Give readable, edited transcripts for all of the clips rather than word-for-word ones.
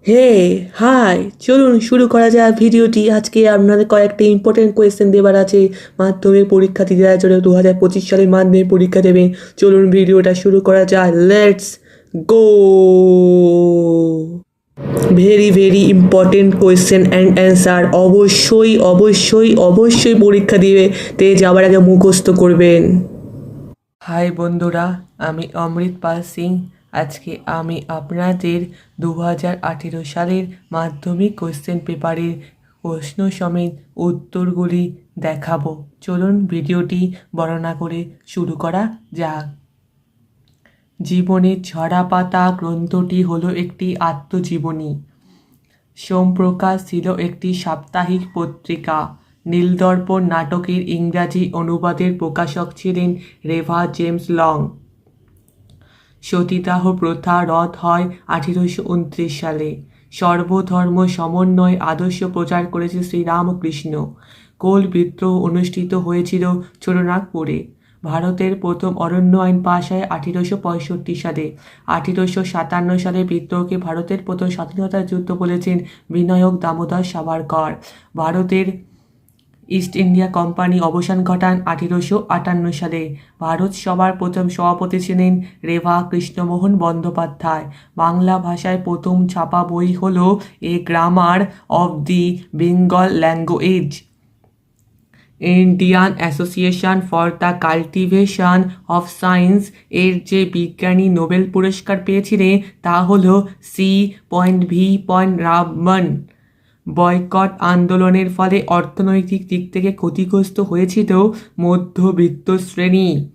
হে high, চলুন শুরু করা যাক ভিডিওটি। আজকে আপনাদের কয়েকটা ইম্পর্টেন্ট কোয়েশ্চেন দেবার আছে। মাধ্যমিক পরীক্ষার্থীরা যারা 2025 সালে মাধ্যমিক পরীক্ষা দেবেন, চলুন ভিডিওটা শুরু করা যায়। Let's go. Very very important question and answer. অবশ্যই অবশ্যই অবশ্যই পরীক্ষা দিবে তে যাওয়ার আগে মুখস্থ করবেন। হাই বন্ধুরা, আমি অমৃত পাল সিং। আজকে আমি আপনাদের 2018 সালের মাধ্যমিক কোশ্চেন পেপারের প্রশ্ন সমেত উত্তরগুলি দেখাবো। চলুন ভিডিওটি বর্ণনা করে শুরু করা যাক। জীবনের ঝরা-পাতা গ্রন্থটি হলো একটি আত্মজীবনী। সোমপ্রকাশ ছিল একটি সাপ্তাহিক পত্রিকা। নীলদর্পণ নাটকের ইংরাজি অনুবাদের প্রকাশক ছিলেন রেভা জেমস লং। সতীদাহ প্রথা রদ হয় 1829 সালে। সর্বধর্ম সমন্বয় আদর্শ প্রচার করেছে শ্রীরামকৃষ্ণ। কোল বিদ্রোহ অনুষ্ঠিত হয়েছিল ছোটনাগপুরে। ভারতের প্রথম অরণ্য আইন পাশ হয় 1865 সালে। 1857 সালে বিদ্রোহকে ভারতের প্রথম স্বাধীনতা যুদ্ধ বলেছেন বিনায়ক দামোদর সাভারকর। ভারতের ইস্ট ইন্ডিয়া কোম্পানি অবসান ঘটান 1858 সালে। ভারত সভার প্রথম সভাপতি ছিলেন রেভা কৃষ্ণমোহন বন্দ্যোপাধ্যায়। বাংলা ভাষায় প্রথম ছাপা বই হল a grammar of the Bengal language. Indian association for the cultivation of science এর যে বিজ্ঞানী নোবেল পুরস্কার পেয়েছিলেন তা হল C.V. রামন। বয়কট আন্দোলনের ফলে অর্থনৈতিক দিক থেকে ক্ষতিগ্রস্ত হয়েছিল মধ্যবিত্ত শ্রেণী।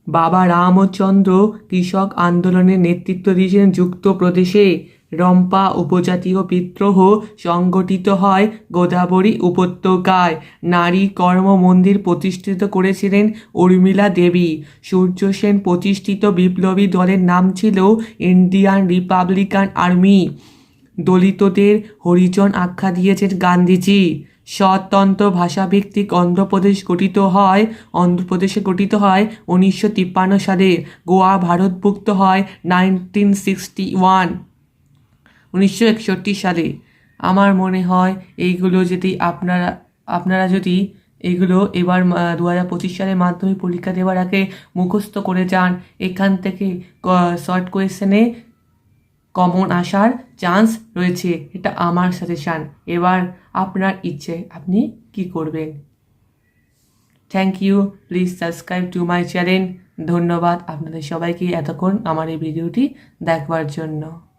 বাবা রামচন্দ্র কৃষক আন্দোলনের নেতৃত্ব দিয়েছিলেন যুক্তপ্রদেশে। রম্পা উপজাতীয় বিদ্রোহ সংগঠিত হয় গোদাবরী উপত্যকায়। নারী কর্ম মন্দির প্রতিষ্ঠিত করেছিলেন উর্মিলা দেবী। সূর্য সেন প্রতিষ্ঠিত বিপ্লবী দলের নাম ছিল ইন্ডিয়ান রিপাবলিকান আর্মি। দলিতদের হরিজন আখ্যা দিয়েছেন গান্ধীজি। স্বতন্ত্র ভাষাভিত্তিক অন্ধ্রপ্রদেশে গঠিত হয় 1953 সালে। গোয়া ভারতভুক্ত হয় 1961 সালে। আমার মনে হয় এইগুলো যদি আপনারা যদি এগুলো এবার 2025 সালে মাধ্যমিক পরীক্ষা দেওয়ার আগে মুখস্থ করে যান, এখান থেকে শর্ট কোয়েশ্চেনে কমন আসার চান্স রয়েছে। এটা আমার সাজেশান। এবার আপনার ইচ্ছে আপনি কি করবেন। Thank you. Please subscribe to my channel. ধন্যবাদ আপনাদের সবাইকে এতক্ষণ আমার এই ভিডিওটি দেখবার জন্য।